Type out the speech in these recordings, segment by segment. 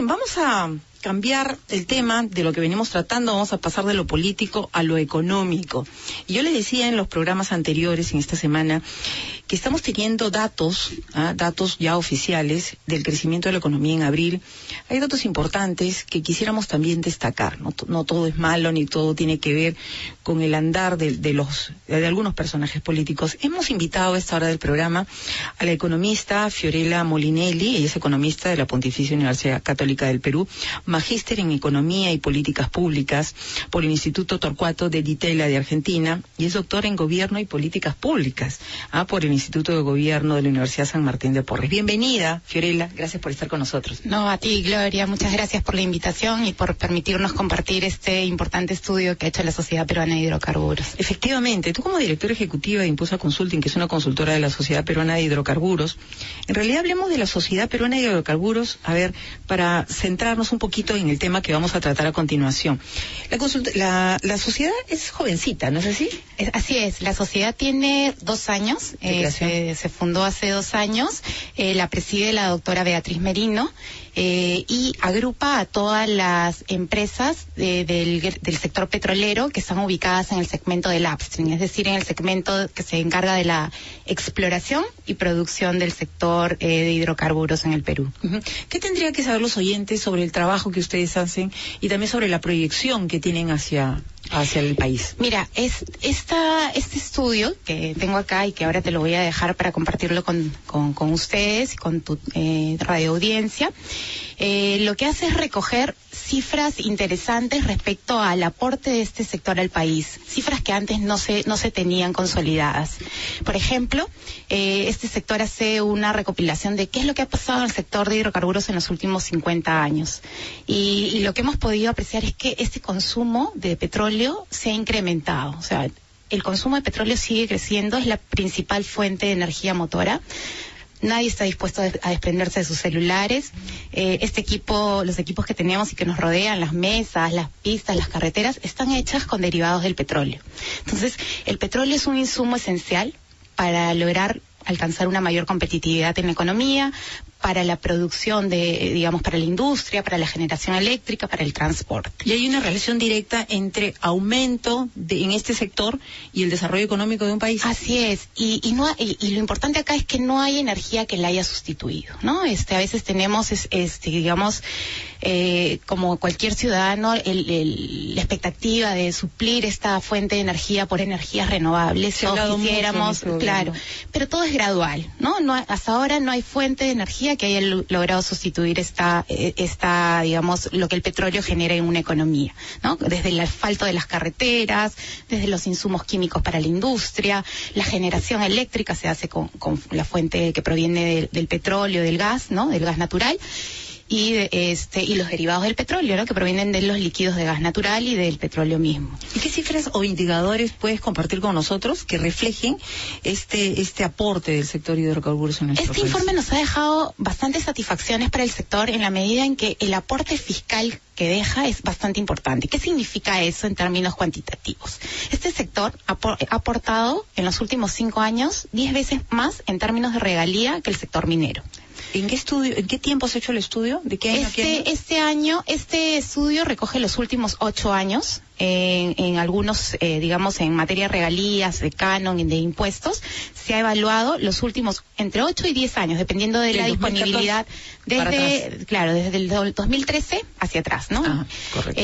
vamos a cambiar el tema de lo que venimos tratando, vamos a pasar de lo político a lo económico. Y yo les decía en los programas anteriores, en esta semana, que estamos teniendo datos ya oficiales del crecimiento de la economía en abril. Hay datos importantes que quisiéramos también destacar. No todo es malo, ni todo tiene que ver con el andar de algunos personajes políticos. Hemos invitado a esta hora del programa a la economista Fiorella Molinelli. Ella es economista de la Pontificia Universidad Católica del Perú, magíster en Economía y Políticas Públicas por el Instituto Torcuato de Di Tella de Argentina, y es doctora en Gobierno y Políticas Públicas por el Instituto de Gobierno de la Universidad San Martín de Porres. Bienvenida, Fiorella, gracias por estar con nosotros. No, a ti, Gloria, muchas gracias por la invitación y por permitirnos compartir este importante estudio que ha hecho la Sociedad Peruana de Hidrocarburos. Efectivamente, tú como directora ejecutiva de Impulsa Consulting, que es una consultora de la Sociedad Peruana de Hidrocarburos, en realidad hablemos de la Sociedad Peruana de Hidrocarburos, para centrarnos un poquito en el tema que vamos a tratar a continuación. La sociedad es jovencita, ¿no es así? Así es, la sociedad tiene 2 años, se fundó hace 2 años, la preside la doctora Beatriz Merino, y agrupa a todas las empresas del sector petrolero que están ubicadas en el segmento del upstream, es decir, en el segmento que se encarga de la exploración y producción del sector de hidrocarburos en el Perú. ¿Qué tendrían que saber los oyentes sobre el trabajo que ustedes hacen y también sobre la proyección que tienen hacia el país? Mira, este estudio que tengo acá y que ahora te lo voy a dejar para compartirlo con ustedes y con tu radioaudiencia, lo que hace es recoger cifras interesantes respecto al aporte de este sector al país, cifras que antes no se tenían consolidadas. Por ejemplo, este sector hace una recopilación de qué es lo que ha pasado en el sector de hidrocarburos en los últimos 50 años. Y lo que hemos podido apreciar es que este consumo de petróleo se ha incrementado. O sea, el consumo de petróleo sigue creciendo, es la principal fuente de energía motora. Nadie está dispuesto a desprenderse de sus celulares. Los equipos que tenemos y que nos rodean, las mesas, las pistas, las carreteras, están hechas con derivados del petróleo. Entonces, el petróleo es un insumo esencial para lograr alcanzar una mayor competitividad en la economía, para la producción para la industria, para la generación eléctrica, para el transporte. Y hay una relación directa entre aumento en este sector y el desarrollo económico de un país. Así es, y lo importante acá es que no hay energía que la haya sustituido, ¿no? A veces tenemos, como cualquier ciudadano, la expectativa de suplir esta fuente de energía por energías renovables. Todos quisiéramos, claro, pero todo es gradual, ¿no? Hasta ahora no hay fuente de energía que haya logrado sustituir lo que el petróleo genera en una economía, ¿no? Desde el asfalto de las carreteras, desde los insumos químicos para la industria, la generación eléctrica se hace con la fuente que proviene del petróleo, del gas, ¿no? Del gas natural. Y los derivados del petróleo, ¿no? Que provienen de los líquidos de gas natural y del petróleo mismo. ¿Y qué cifras o indicadores puedes compartir con nosotros que reflejen este aporte del sector hidrocarburos en nuestro país? Este informe nos ha dejado bastantes satisfacciones para el sector en la medida en que el aporte fiscal que deja es bastante importante. ¿Qué significa eso en términos cuantitativos? Este sector ha aportado en los últimos 5 años 10 veces más en términos de regalía que el sector minero. ¿En qué tiempo has hecho el estudio? ¿De qué año? Este estudio recoge los últimos 8 años, en algunos, en materia de regalías, de canon y de impuestos. Se ha evaluado los últimos entre 8 y 10 años, dependiendo de la disponibilidad, desde el 2013 hacia atrás, ¿no? Ah, correcto.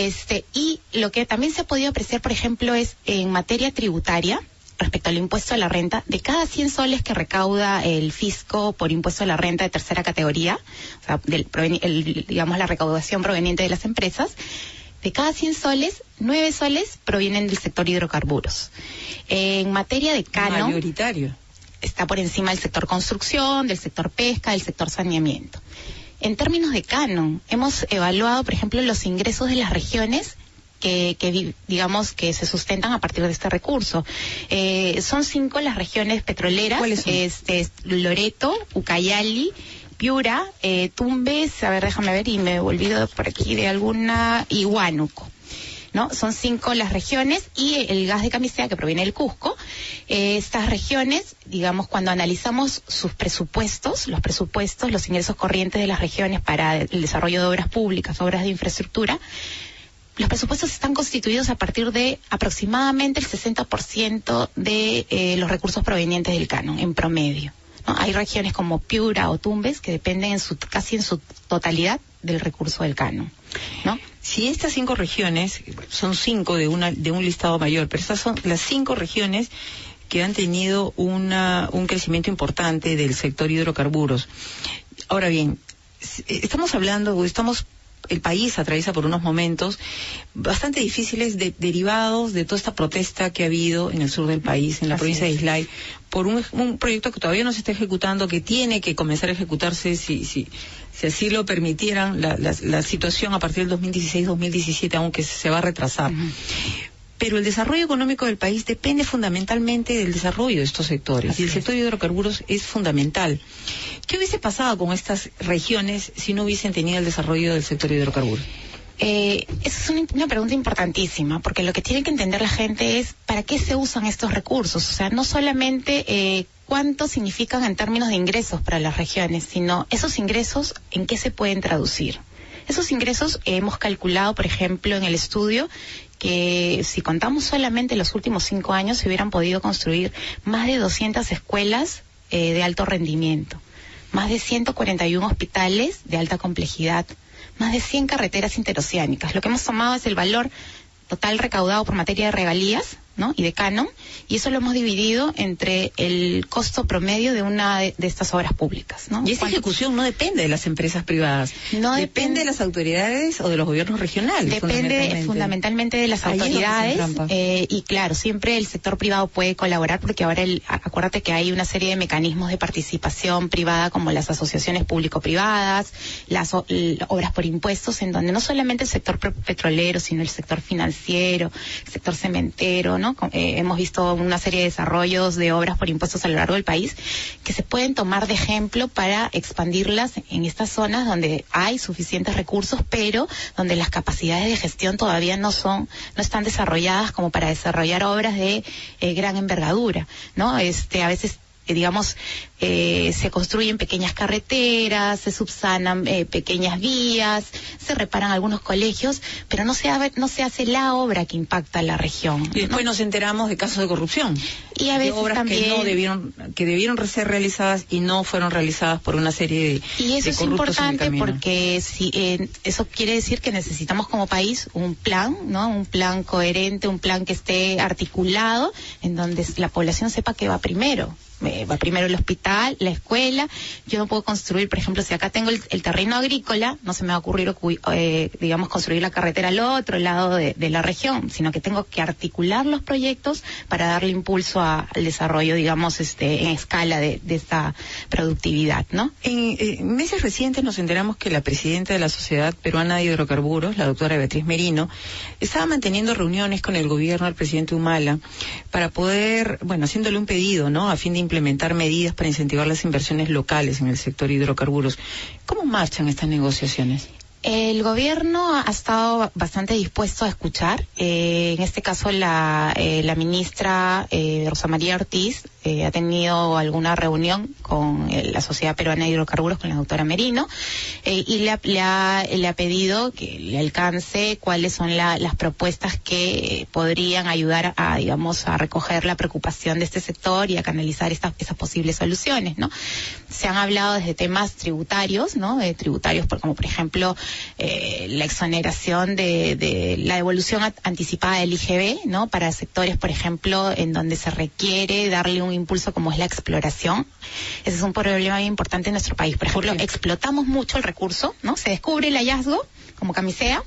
Y lo que también se ha podido apreciar, por ejemplo, es en materia tributaria, respecto al impuesto a la renta, de cada 100 soles que recauda el fisco por impuesto a la renta de tercera categoría, o sea, la recaudación proveniente de las empresas, de cada 100 soles, 9 soles provienen del sector hidrocarburos. En materia de canon, mayoritario, está por encima del sector construcción, del sector pesca, del sector saneamiento. En términos de canon, hemos evaluado, por ejemplo, los ingresos de las regiones que se sustentan a partir de este recurso. Son 5 las regiones petroleras. ¿Cuáles son? Loreto, Ucayali, Piura, Tumbes, déjame ver y me he olvidado por aquí de alguna, y Huánuco. ¿no? Son 5 las regiones y el gas de Camisea, que proviene del Cusco. Estas regiones, digamos, cuando analizamos sus presupuestos, los ingresos corrientes de las regiones para el desarrollo de obras públicas, obras de infraestructura, los presupuestos están constituidos a partir de aproximadamente el 60% de los recursos provenientes del canon, en promedio, ¿no? Hay regiones como Piura o Tumbes que dependen casi en su totalidad del recurso del canon, ¿no? Si estas 5 regiones, son 5 de un listado mayor, pero estas son las 5 regiones que han tenido un crecimiento importante del sector hidrocarburos. Ahora bien, el país atraviesa por unos momentos bastante difíciles derivados de toda esta protesta que ha habido en el sur del país, en la provincia de Islay, por un proyecto que todavía no se está ejecutando, que tiene que comenzar a ejecutarse si así lo permitieran la situación a partir del 2016-2017, aunque se va a retrasar. Pero el desarrollo económico del país depende fundamentalmente del desarrollo de estos sectores. Y el sector de hidrocarburos es fundamental. ¿Qué hubiese pasado con estas regiones si no hubiesen tenido el desarrollo del sector de hidrocarburos? Esa es una pregunta importantísima, porque lo que tiene que entender la gente es para qué se usan estos recursos. O sea, no solamente cuánto significan en términos de ingresos para las regiones, sino esos ingresos en qué se pueden traducir. Esos ingresos hemos calculado, por ejemplo, en el estudio, que si contamos solamente los últimos 5 años se hubieran podido construir más de 200 escuelas de alto rendimiento, más de 141 hospitales de alta complejidad, más de 100 carreteras interoceánicas. Lo que hemos tomado es el valor total recaudado por materia de regalías, ¿no? Y de canon, y eso lo hemos dividido entre el costo promedio de una de estas obras públicas, ¿no? Y esa ejecución no depende de las empresas privadas, no depende de las autoridades o de los gobiernos regionales. Depende fundamentalmente de las autoridades, y claro, siempre el sector privado puede colaborar, porque ahora acuérdate que hay una serie de mecanismos de participación privada, como las asociaciones público-privadas, las obras por impuestos, en donde no solamente el sector petrolero, sino el sector financiero, el sector cementero, ¿no? Hemos visto una serie de desarrollos de obras por impuestos a lo largo del país que se pueden tomar de ejemplo para expandirlas en estas zonas donde hay suficientes recursos, pero donde las capacidades de gestión todavía no están desarrolladas como para desarrollar obras de gran envergadura, ¿no? A veces digamos, se construyen pequeñas carreteras, se subsanan pequeñas vías, se reparan algunos colegios, pero no se hace la obra que impacta a la región. Y después nos enteramos de casos de corrupción. Y a veces de obras también que debieron ser realizadas y no fueron realizadas por una serie de Y eso es importante porque eso quiere decir que necesitamos como país un plan, ¿no? Un plan coherente, un plan que esté articulado, en donde la población sepa que va primero. Va primero el hospital, la escuela. Yo no puedo construir, por ejemplo, si acá tengo el terreno agrícola, no se me va a ocurrir, digamos, construir la carretera al otro lado de la región, sino que tengo que articular los proyectos para darle impulso al desarrollo, digamos, en escala de esta productividad, ¿no? En meses recientes nos enteramos que la presidenta de la Sociedad Peruana de Hidrocarburos, la doctora Beatriz Merino, estaba manteniendo reuniones con el gobierno del presidente Humala para poder, haciéndole un pedido, ¿no?, a fin de implementar medidas para incentivar las inversiones locales en el sector hidrocarburos. ¿Cómo marchan estas negociaciones? El gobierno ha estado bastante dispuesto a escuchar. En este caso, la ministra Rosa María Ortiz ha tenido alguna reunión con la Sociedad Peruana de Hidrocarburos, con la doctora Merino, y le ha pedido que le alcance cuáles son las propuestas que podrían ayudar a recoger la preocupación de este sector y a canalizar esas posibles soluciones, ¿no? Se han hablado desde temas tributarios, ¿no? Tributarios como por ejemplo la exoneración de la devolución anticipada del IGB, ¿no? Para sectores, por ejemplo, en donde se requiere darle un impulso como es la exploración. Ese es un problema bien importante en nuestro país. Por ejemplo, explotamos mucho el recurso, ¿no? Se descubre el hallazgo, como Camisea,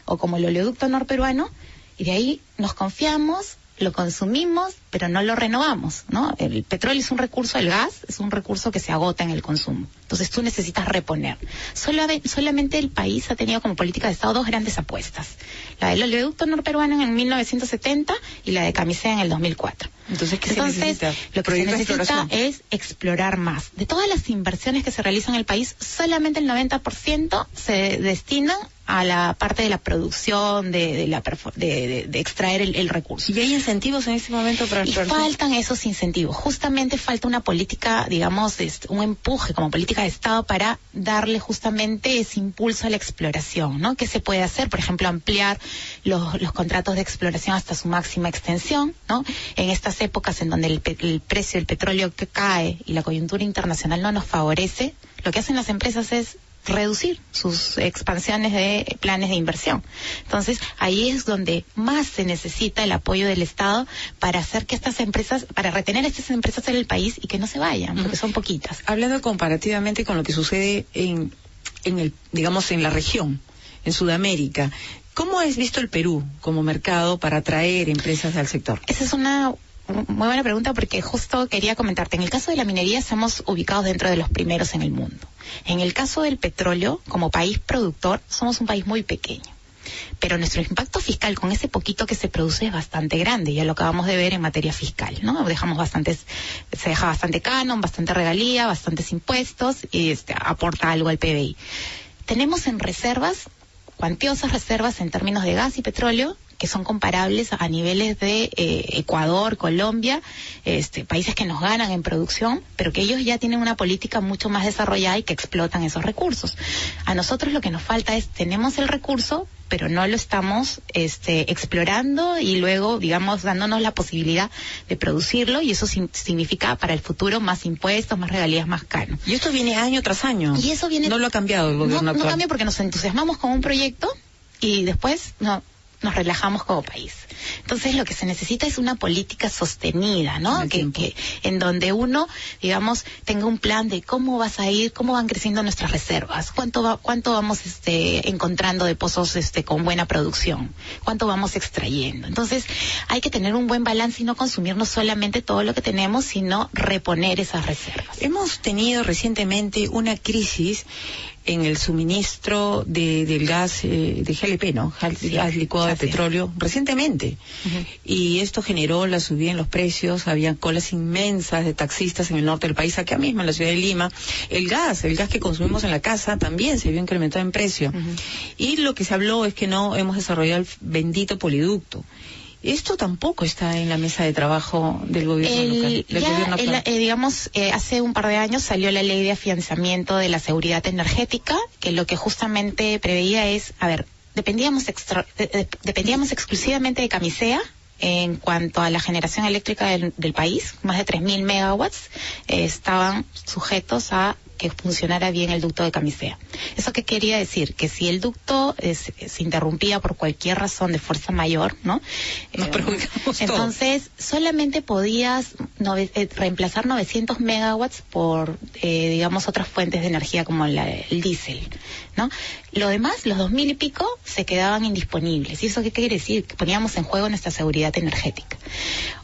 o como el oleoducto norperuano, y de ahí nos confiamos, lo consumimos, pero no lo renovamos, ¿no? El petróleo es un recurso, el gas es un recurso que se agota en el consumo. Entonces tú necesitas reponer. Solamente el país ha tenido como política de Estado dos grandes apuestas. La del oleoducto norperuano en 1970 y la de Camisea en el 2004. Entonces, ¿qué se necesita? Lo que se necesita es explorar más. De todas las inversiones que se realizan en el país, solamente el 90% se destinan a la parte de la producción, de extraer el recurso. ¿Y hay incentivos en este momento para Y faltan esos incentivos. Justamente falta una política, digamos, un empuje como política de Estado para darle justamente ese impulso a la exploración, ¿no? ¿Qué se puede hacer? Por ejemplo, ampliar los contratos de exploración hasta su máxima extensión, ¿no? En estas épocas en donde el precio del petróleo que cae y la coyuntura internacional no nos favorece, lo que hacen las empresas es reducir sus expansiones de planes de inversión. Entonces, ahí es donde más se necesita el apoyo del Estado para hacer que estas empresas, para retener a estas empresas en el país y que no se vayan, porque son poquitas. Hablando comparativamente con lo que sucede en la región, en Sudamérica, ¿cómo has visto el Perú como mercado para atraer empresas al sector? Esa es una muy buena pregunta, porque justo quería comentarte, en el caso de la minería estamos ubicados dentro de los primeros en el mundo. En el caso del petróleo, como país productor, somos un país muy pequeño. Pero nuestro impacto fiscal con ese poquito que se produce es bastante grande, ya lo acabamos de ver en materia fiscal, ¿no? Se deja bastante canon, bastante regalía, bastantes impuestos y aporta algo al PBI. Tenemos en reservas, cuantiosas reservas en términos de gas y petróleo, que son comparables a niveles de Ecuador, Colombia, países que nos ganan en producción, pero que ellos ya tienen una política mucho más desarrollada y que explotan esos recursos. A nosotros lo que nos falta es, tenemos el recurso, pero no lo estamos explorando y luego, digamos, dándonos la posibilidad de producirlo, y eso significa para el futuro más impuestos, más regalías, más caro. Y esto viene año tras año. Y eso viene... No lo ha cambiado el gobierno actual. No cambia porque nos entusiasmamos con un proyecto y después nos relajamos como país. Entonces lo que se necesita es una política sostenida, ¿no? Que en donde uno, digamos, tenga un plan de cómo van creciendo nuestras reservas, cuánto vamos encontrando de pozos con buena producción, cuánto vamos extrayendo. Entonces hay que tener un buen balance y no consumirnos solamente todo lo que tenemos, sino reponer esas reservas. Hemos tenido recientemente una crisis en el suministro del gas de GLP, ¿no? Gas licuado de petróleo, recientemente. Y esto generó la subida en los precios, había colas inmensas de taxistas en el norte del país, acá mismo en la ciudad de Lima. El gas que consumimos en la casa también se vio incrementado en precio. Y lo que se habló es que no hemos desarrollado el bendito poliducto. Esto tampoco está en la mesa de trabajo del gobierno local, del gobierno actual. Hace un par de años salió la ley de afianzamiento de la seguridad energética, que lo que justamente preveía es, dependíamos exclusivamente de Camisea en cuanto a la generación eléctrica del país. Más de 3.000 megawatts estaban sujetos a que funcionara bien el ducto de Camisea. ¿Eso qué quería decir? Que si el ducto se interrumpía por cualquier razón de fuerza mayor, ¿no? Nos perjudicamos entonces, solamente podías reemplazar 900 megawatts por, otras fuentes de energía como el diésel, ¿no? Lo demás, los 2.000 y pico, se quedaban indisponibles. ¿Y eso qué quiere decir? Que poníamos en juego nuestra seguridad energética.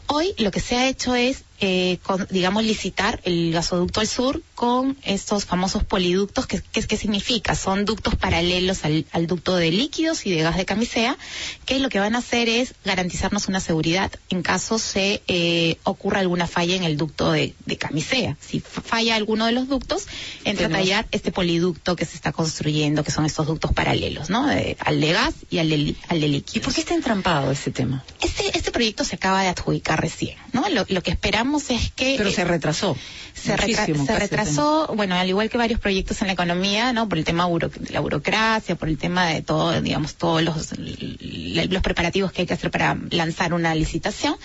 Hoy lo que se ha hecho es, licitar el gasoducto al sur con estos famosos poliductos. ¿Qué significa? Son ductos paralelos al ducto de líquidos y de gas de Camisea, que lo que van a hacer es garantizarnos una seguridad en caso se ocurra alguna falla en el ducto de Camisea. Si falla alguno de los ductos, entra a tallar este poliducto que se está construyendo, que son estos ductos paralelos, ¿no? Al de gas y al de líquidos. ¿Y por qué está entrampado este tema? Este proyecto se acaba de adjudicar recién, ¿no? Lo que esperamos es que... Pero se retrasó. Se retrasó, bueno, al igual que varios proyectos en la economía, ¿no? Por el tema de la burocracia, por el tema de todos los preparativos que hay que hacer para lanzar una licitación.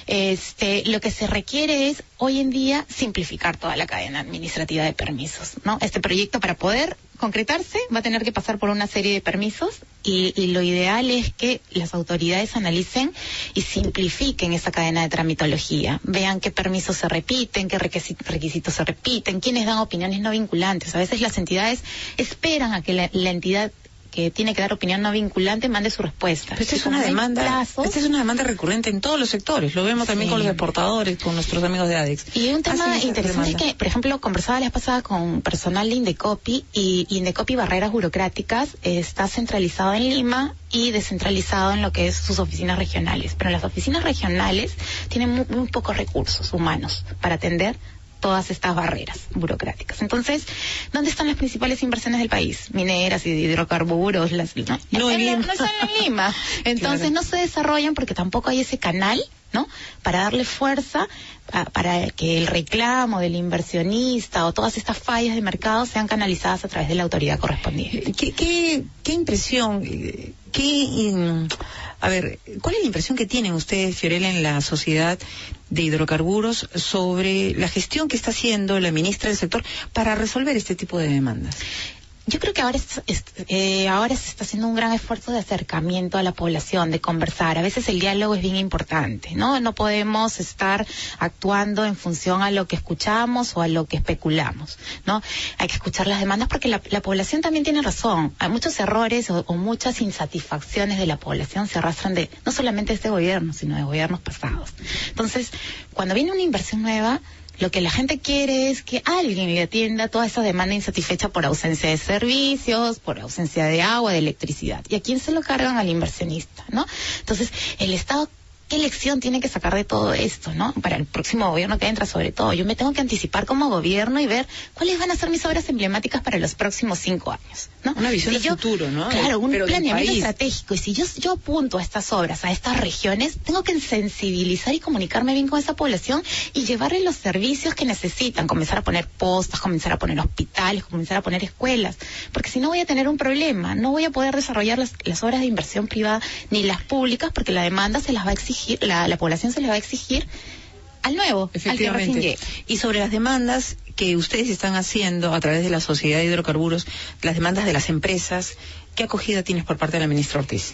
Lo que se requiere es, hoy en día, simplificar toda la cadena administrativa de permisos, ¿no? Este proyecto, para poder concretarse, va a tener que pasar por una serie de permisos y lo ideal es que las autoridades analicen y simplifiquen esa cadena de tramitología. Vean qué permisos se repiten, qué requisitos se repiten, quiénes dan opiniones no vinculantes. A veces las entidades esperan a que la entidad que tiene que dar opinión no vinculante mande su respuesta. Pero esta es una demanda recurrente en todos los sectores. Lo vemos también con los exportadores, con nuestros amigos de ADEX. Y un tema interesante es que, por ejemplo, conversaba la vez pasada con personal de Indecopi, y Indecopi Barreras Burocráticas está centralizado en Lima y descentralizado en lo que es sus oficinas regionales. Pero las oficinas regionales tienen muy pocos recursos humanos para atender todas estas barreras burocráticas. Entonces, ¿dónde están las principales inversiones del país? Mineras y de hidrocarburos. No están en Lima. Entonces, claro, no se desarrollan porque tampoco hay ese canal, ¿no?, para darle fuerza para que el reclamo del inversionista o todas estas fallas de mercado sean canalizadas a través de la autoridad correspondiente. ¿Qué impresión, cuál es la impresión que tienen ustedes, Fiorella, en la Sociedad de Hidrocarburos sobre la gestión que está haciendo la ministra del sector para resolver este tipo de demandas? Yo creo que ahora se está haciendo un gran esfuerzo de acercamiento a la población, de conversar. A veces el diálogo es bien importante, ¿no? No podemos estar actuando en función a lo que escuchamos o a lo que especulamos, ¿no? Hay que escuchar las demandas porque la población también tiene razón. Hay muchos errores o muchas insatisfacciones de la población se arrastran de no solamente de este gobierno, sino de gobiernos pasados. Entonces, cuando viene una inversión nueva, lo que la gente quiere es que alguien le atienda toda esa demanda insatisfecha por ausencia de servicios, por ausencia de agua, de electricidad. ¿Y a quién se lo cargan? Al inversionista, ¿no? Entonces, el Estado, ¿qué lección tiene que sacar de todo esto, no? Para el próximo gobierno que entra, sobre todo. Yo me tengo que anticipar como gobierno y ver cuáles van a ser mis obras emblemáticas para los próximos 5 años, ¿no? Una visión de futuro, ¿no? Claro, un planeamiento estratégico. Y si yo apunto a estas obras, a estas regiones, tengo que sensibilizar y comunicarme bien con esa población y llevarle los servicios que necesitan. Comenzar a poner postas, comenzar a poner hospitales, comenzar a poner escuelas. Porque si no voy a tener un problema. No voy a poder desarrollar las obras de inversión privada ni las públicas porque la demanda se las va a exigir. La población se le va a exigir al nuevo, al que recién llegue. Y sobre las demandas que ustedes están haciendo a través de la Sociedad de Hidrocarburos, las demandas de las empresas, ¿qué acogida tienes por parte de la ministra Ortiz?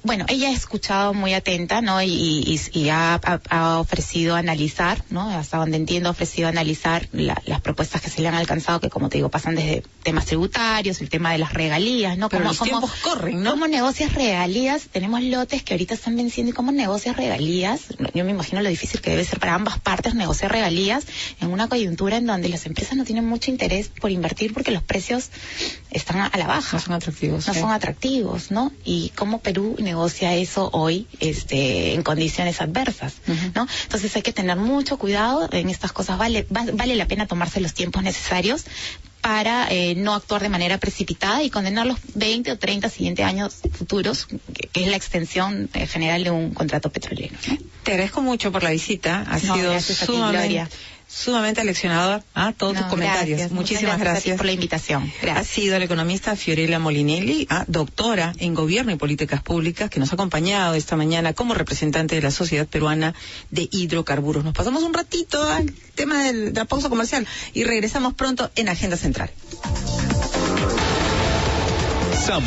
Bueno, ella ha escuchado muy atenta, ¿no? Y ha ofrecido analizar, ¿no? Hasta donde entiendo, ha ofrecido analizar las propuestas que se le han alcanzado, que como te digo, pasan desde temas tributarios, el tema de las regalías, ¿no? Pero los tiempos corren, ¿no? ¿Cómo negocias regalías? Tenemos lotes que ahorita están venciendo, y cómo negocias regalías. Yo me imagino lo difícil que debe ser para ambas partes negociar regalías en una coyuntura en donde las empresas no tienen mucho interés por invertir porque los precios están a la baja. No son atractivos. No son atractivos, ¿no? Y cómo Perú negocia eso hoy en condiciones adversas, ¿no? Entonces hay que tener mucho cuidado en estas cosas. Vale la pena tomarse los tiempos necesarios para no actuar de manera precipitada y condenar los 20 o 30 siguientes años futuros, que es la extensión general de un contrato petrolero, ¿no? Te agradezco mucho por la visita. Ha sido sumamente aleccionador todos tus comentarios. Gracias. Muchísimas gracias por la invitación. Gracias. Ha sido la economista Fiorella Molinelli, doctora en Gobierno y Políticas Públicas, que nos ha acompañado esta mañana como representante de la Sociedad Peruana de Hidrocarburos. Nos pasamos un ratito al tema de la pausa comercial y regresamos pronto en Agenda Central. Sam.